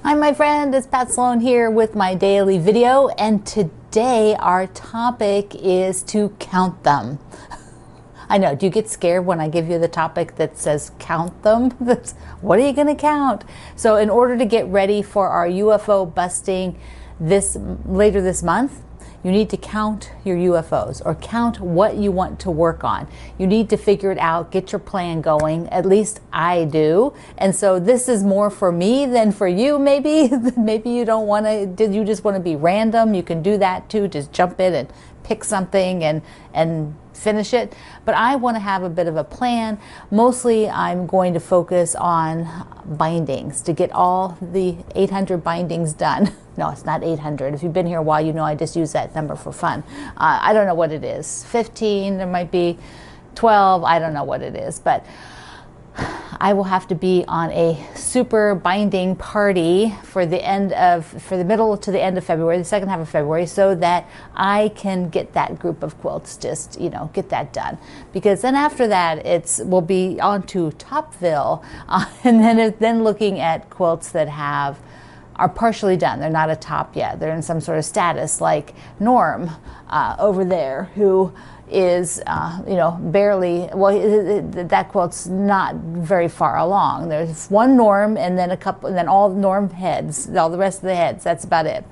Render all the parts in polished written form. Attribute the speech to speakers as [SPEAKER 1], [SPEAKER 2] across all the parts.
[SPEAKER 1] Hi my friend, it's Pat Sloan here with my daily video, and today our topic is to count them. I know, do you get scared when I give you the topic that says count them? What are you going to count? So in order to get ready for our UFO busting later this month, you need to count your UFOs, or count what you want to work on. You need to figure it out, get your plan going. At least I do. And so this is more for me than for you, maybe. Maybe you don't want to, you just want to be random. You can do that too. Just jump in and pick something and finish it. But I want to have a bit of a plan. Mostly I'm going to focus on bindings to get all the 800 bindings done. No, it's not 800. If you've been here a while, you know I just use that number for fun. I don't know what it is. 15, there might be 12. I don't know what it is, but I will have to be on a super binding party for the middle to the end of February, the second half of February, so that I can get that group of quilts, just, get that done. Because then after that, we'll be on to Topville, and then looking at quilts that are partially done. They're not a top yet. They're in some sort of status, like Norm over there, who is, barely, that quilt's not very far along. There's one Norm and then and then all Norm heads, all the rest of the heads. That's about it.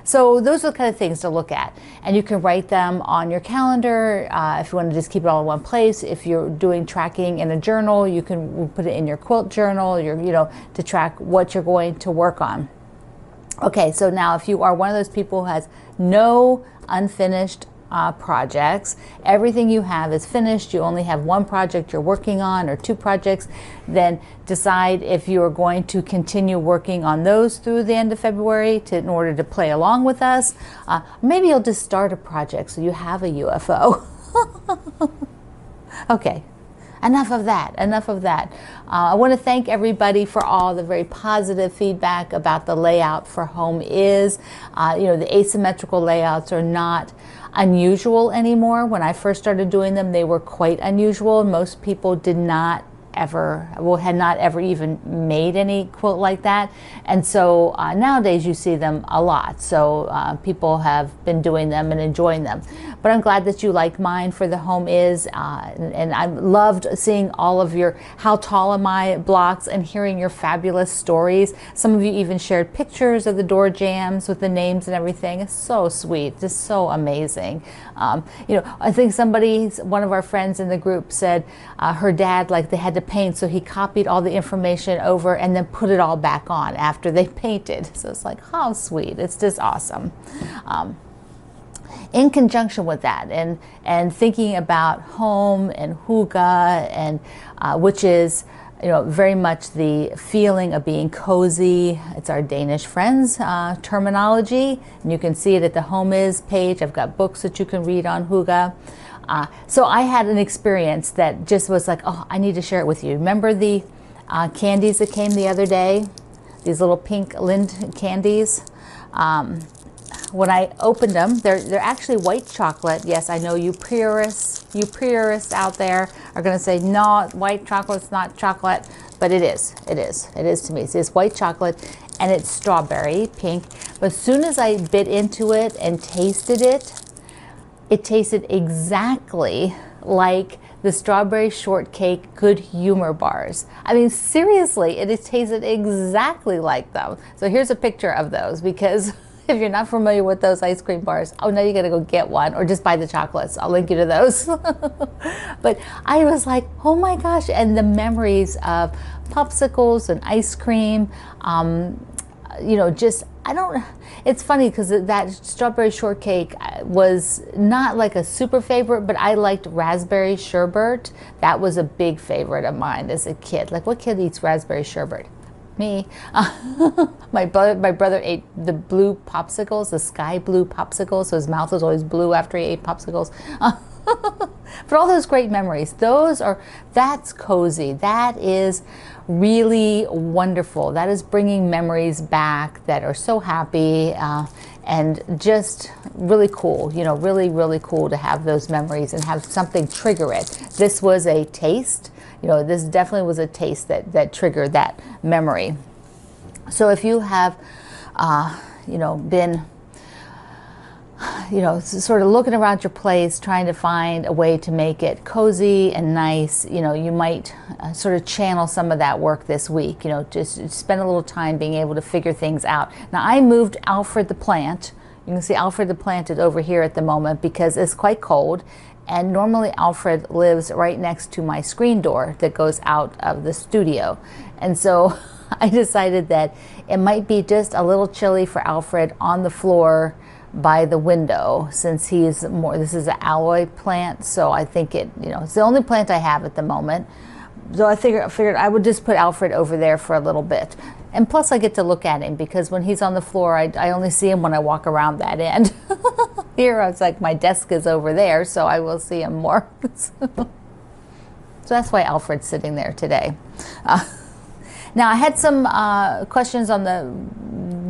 [SPEAKER 1] So those are the kind of things to look at. And you can write them on your calendar if you want to just keep it all in one place. If you're doing tracking in a journal, you can put it in your quilt journal, to track what you're going to work on. Okay, so now if you are one of those people who has no unfinished projects, everything you have is finished, you only have one project you're working on or two projects, then decide if you are going to continue working on those through the end of February in order to play along with us. Maybe you'll just start a project so you have a UFO. Okay. Enough of that. I want to thank everybody for all the very positive feedback about the layout for Home Is. The asymmetrical layouts are not unusual anymore. When I first started doing them, they were quite unusual. Most people had not ever even made any quilt like that. And so nowadays you see them a lot. So people have been doing them and enjoying them. But I'm glad that you like mine for the Home Is. And I loved seeing all of your how tall am I blocks and hearing your fabulous stories. Some of you even shared pictures of the door jambs with the names and everything. It's so sweet, just so amazing. I think one of our friends in the group said her dad, they had to paint, so he copied all the information over and then put it all back on after they painted. So it's like, how sweet. It's just awesome. In conjunction with that, and thinking about home and hygge, and which is very much the feeling of being cozy. It's our Danish friends terminology, and you can see it at the Home Is page. I've got books that you can read on hygge. So I had an experience that just was like, oh, I need to share it with you. Remember the candies that came the other day? These little pink Lind candies? When I opened them, they're actually white chocolate. Yes, I know you purists out there are going to say, no, white chocolate's not chocolate, but it is. It is to me. It's white chocolate, and it's strawberry pink. But as soon as I bit into it and tasted it, it tasted exactly like the strawberry shortcake Good Humor bars. I mean, seriously, it tasted exactly like them. So here's a picture of those, because if you're not familiar with those ice cream bars, oh, now you gotta go get one, or just buy the chocolates. I'll link you to those. But I was like, oh my gosh, and the memories of popsicles and ice cream, it's funny because that strawberry shortcake was not like a super favorite, but I liked raspberry sherbet. That was a big favorite of mine as a kid. Like, what kid eats raspberry sherbet? Me. My brother ate the blue popsicles, the sky blue popsicles, so his mouth was always blue after he ate popsicles. But all those great memories, that's cozy. That is really wonderful. That is bringing memories back that are so happy and just really cool. Really, really cool to have those memories and have something trigger it. This was a taste. This definitely was a taste that triggered that memory. So if you have, you know, been, you know, sort of looking around your place, trying to find a way to make it cozy and nice, you know, you might sort of channel some of that work this week, you know, just spend a little time being able to figure things out. Now, I moved Alfred the plant. You can see Alfred the plant is over here at the moment because it's quite cold. And normally Alfred lives right next to my screen door that goes out of the studio. And so I decided that it might be just a little chilly for Alfred on the floor by the window, since he's more, this is an alloy plant, so I think it, you know, it's the only plant I have at the moment. So I figured I would just put Alfred over there for a little bit. And plus I get to look at him, because when he's on the floor, I only see him when I walk around that end. Here, it's like my desk is over there, so I will see him more. So that's why Alfred's sitting there today. Now, I had some questions on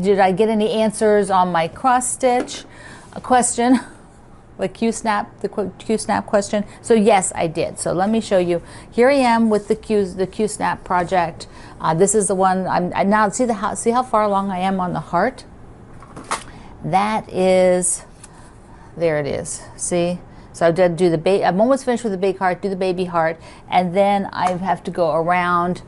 [SPEAKER 1] did I get any answers on my cross stitch question, the Q-snap question? So yes, I did. So let me show you. Here I am with the Q-snap project. This is the one, now see how far along I am on the heart? That is, there it is, see? So I did do I'm almost finished with the big heart, do the baby heart, and then I have to go around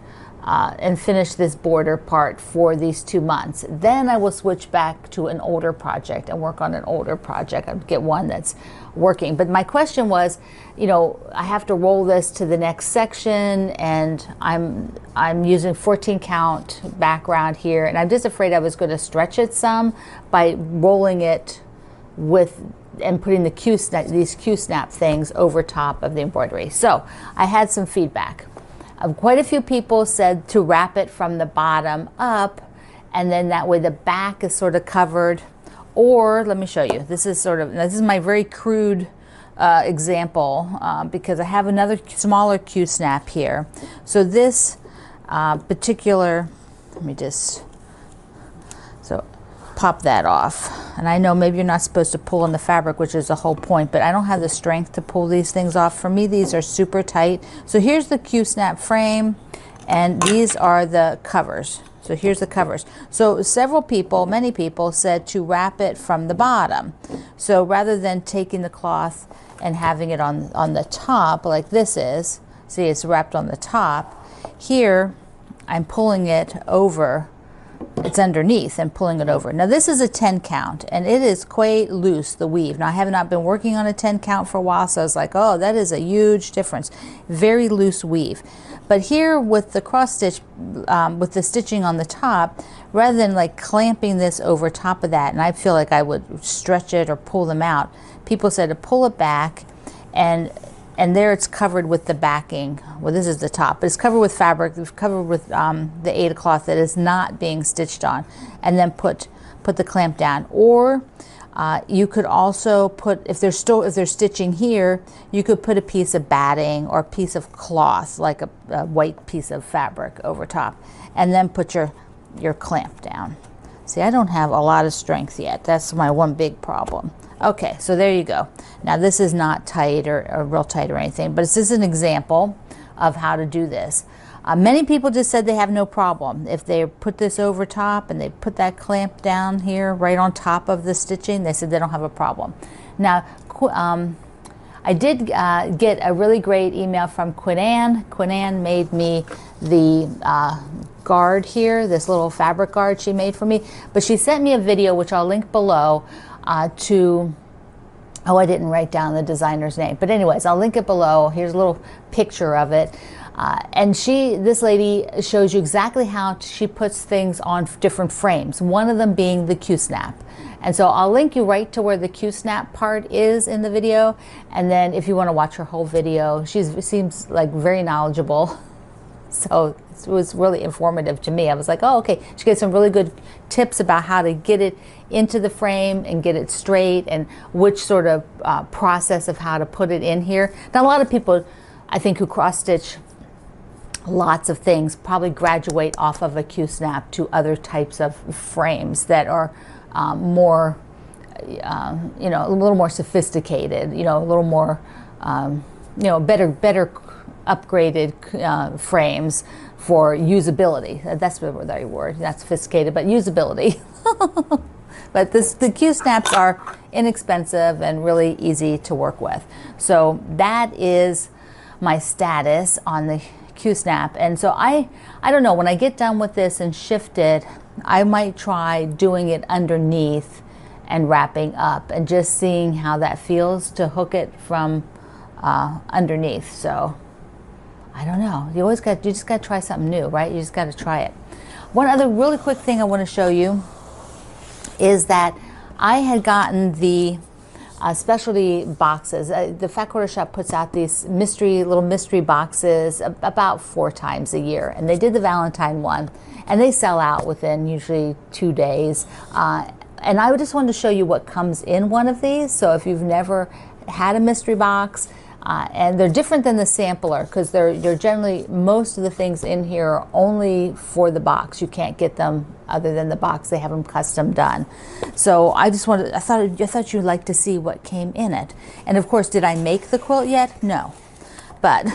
[SPEAKER 1] and finish this border part for these 2 months. Then I will switch back to an older project and work on an older project. I'll get one that's working. But my question was, you know, I have to roll this to the next section, and I'm using 14 count background here, and I'm just afraid I was going to stretch it some by rolling it with and putting these Q-snap things over top of the embroidery. So I had some feedback. Quite a few people said to wrap it from the bottom up, and then that way the back is sort of covered. Or let me show you. This is my very crude example, because I have another smaller Q-snap here. So this particular, let me just pop that off. And I know maybe you're not supposed to pull on the fabric, which is the whole point, but I don't have the strength to pull these things off. For me, these are super tight. So here's the Q-snap frame, and these are the covers. So here's the covers. So many people said to wrap it from the bottom. So rather than taking the cloth and having it on the top like this is, see, it's wrapped on the top. Here, I'm pulling it over. It's underneath and pulling it over. Now this is a 10 count, and it is quite loose, the weave. Now I have not been working on a 10 count for a while, so I was like, oh, that is a huge difference. Very loose weave. But here with the cross stitch, with the stitching on the top, rather than like clamping this over top of that, and I feel like I would stretch it or pull them out, people said to pull it back, and there it's covered with the backing. Well, this is the top, but it's covered with fabric. It's covered with the Aida cloth that is not being stitched on, and then put the clamp down. Or you could also put, if they're stitching here, you could put a piece of batting or a piece of cloth, like a white piece of fabric over top, and then put your clamp down. See, I don't have a lot of strength yet. That's my one big problem. Okay, so there you go. Now this is not tight or real tight or anything, but this is an example of how to do this. Many people just said they have no problem. If they put this over top and they put that clamp down here right on top of the stitching, they said they don't have a problem. Now, I did get a really great email from Quinn Ann. Quinn Ann made me the guard here, this little fabric guard she made for me, but she sent me a video, which I'll link below, oh, I didn't write down the designer's name, but anyways, I'll link it below. Here's a little picture of it. And this lady shows you exactly how she puts things on different frames, one of them being the Q-snap. And so I'll link you right to where the Q-snap part is in the video. And then if you want to watch her whole video, she seems like very knowledgeable. So it was really informative to me. I was like, oh, okay. She gave some really good tips about how to get it into the frame and get it straight, and which sort of process of how to put it in here. Now, a lot of people, I think, who cross-stitch lots of things probably graduate off of a Q-snap to other types of frames that are more, you know, a little more sophisticated, you know, a little more, you know, better upgraded frames for usability. That's the right word, not sophisticated, but usability. But the Q-snaps are inexpensive and really easy to work with. So that is my status on the Q-snap. And so I don't know, when I get done with this and shift it, I might try doing it underneath and wrapping up and just seeing how that feels to hook it from underneath. So I don't know. You just got to try something new, right? You just got to try it. One other really quick thing I want to show you is that I had gotten the specialty boxes. The Fat Quarter Shop puts out these little mystery boxes about 4 times a year, and they did the Valentine one, and they sell out within usually 2 days. And I just wanted to show you what comes in one of these. So if you've never had a mystery box, and they're different than the sampler because they're generally, most of the things in here are only for the box. You can't get them other than the box. They have them custom done. So I thought you'd like to see what came in it. And of course, did I make the quilt yet? No, but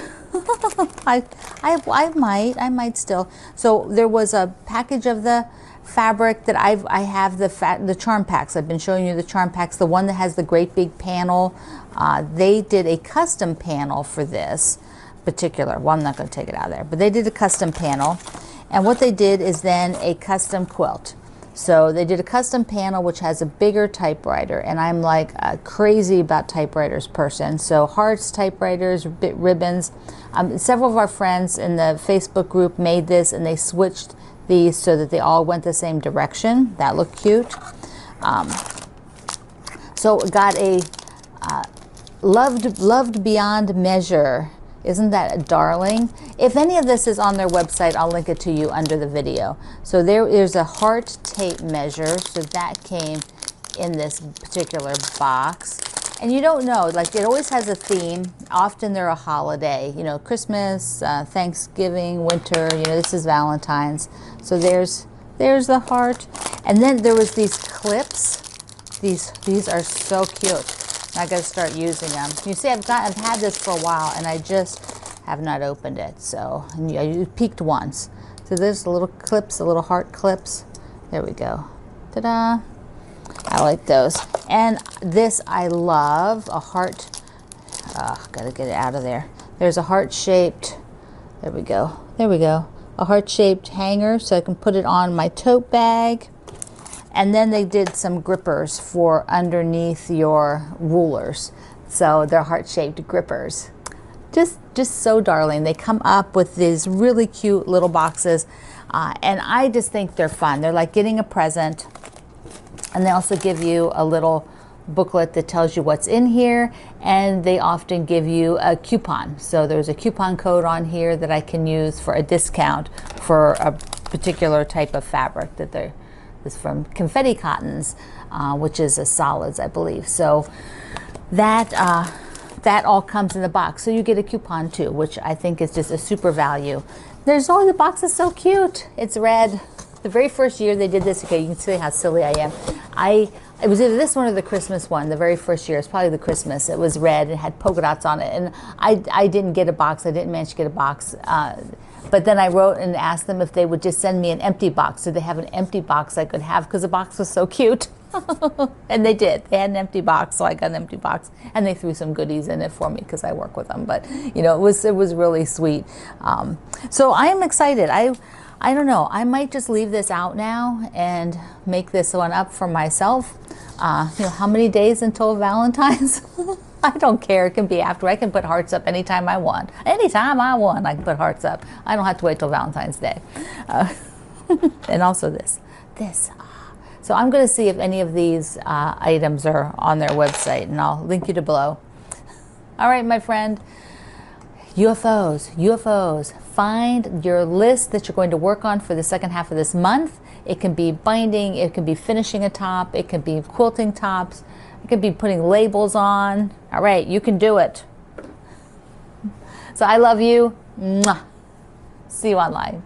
[SPEAKER 1] I might still. So there was a package of the fabric that I have the charm packs. I've been showing you the charm packs, the one that has the great big panel. They did a custom panel for this particular. Well, I'm not going to take it out of there, but they did a custom panel. And what they did is then a custom quilt. So they did a custom panel which has a bigger typewriter, and I'm like a crazy about typewriters person. So hearts, typewriters, bit ribbons. Several of our friends in the Facebook group made this, and they switched these so that they all went the same direction. That looked cute. So got a loved beyond measure. Isn't that a darling? If any of this is on their website, I'll link it to you under the video. So there's a heart tape measure. So that came in this particular box. And you don't know, like it always has a theme. Often they're a holiday, you know, Christmas, Thanksgiving, winter, you know, this is Valentine's. So there's the heart. And then there was these clips. These are so cute. I got to start using them. You see, I've had this for a while, and I just have not opened it. So, and you peeked once. So there's the little clips, the little heart clips. There we go. Ta-da! I like those. And this I love, a heart. Gotta get it out of there. There's a heart-shaped. There we go. There we go. A heart-shaped hanger, so I can put it on my tote bag. And then they did some grippers for underneath your rulers. So they're heart-shaped grippers. Just so darling. They come up with these really cute little boxes. And I just think they're fun. They're like getting a present. And they also give you a little booklet that tells you what's in here. And they often give you a coupon. So there's a coupon code on here that I can use for a discount for a particular type of fabric that they're. Is from Confetti Cottons, which is a solids, I believe. So that all comes in the box. So you get a coupon too, which I think is just a super value. The box is so cute. It's red. The very first year they did this, okay, you can see how silly I am. It was either this one or the Christmas one. The very first year, it's probably the Christmas. It was red and had polka dots on it. And I didn't get a box. I didn't manage to get a box. But then I wrote and asked them if they would just send me an empty box. Did they have an empty box I could have? Because the box was so cute. And they did. They had an empty box, so I got an empty box. And they threw some goodies in it for me because I work with them. But, you know, it was really sweet. So I am excited. I don't know. I might just leave this out now and make this one up for myself. You know, how many days until Valentine's? I don't care. It can be after. I can put hearts up anytime I want. Anytime I want, I can put hearts up. I don't have to wait till Valentine's Day. And also this. So I'm going to see if any of these items are on their website, and I'll link you to below. All right, my friend. UFOs. Find your list that you're going to work on for the second half of this month. It can be binding, it can be finishing a top, it can be quilting tops, it could be putting labels on. All right, you can do it. So I love you. Mwah. See you online.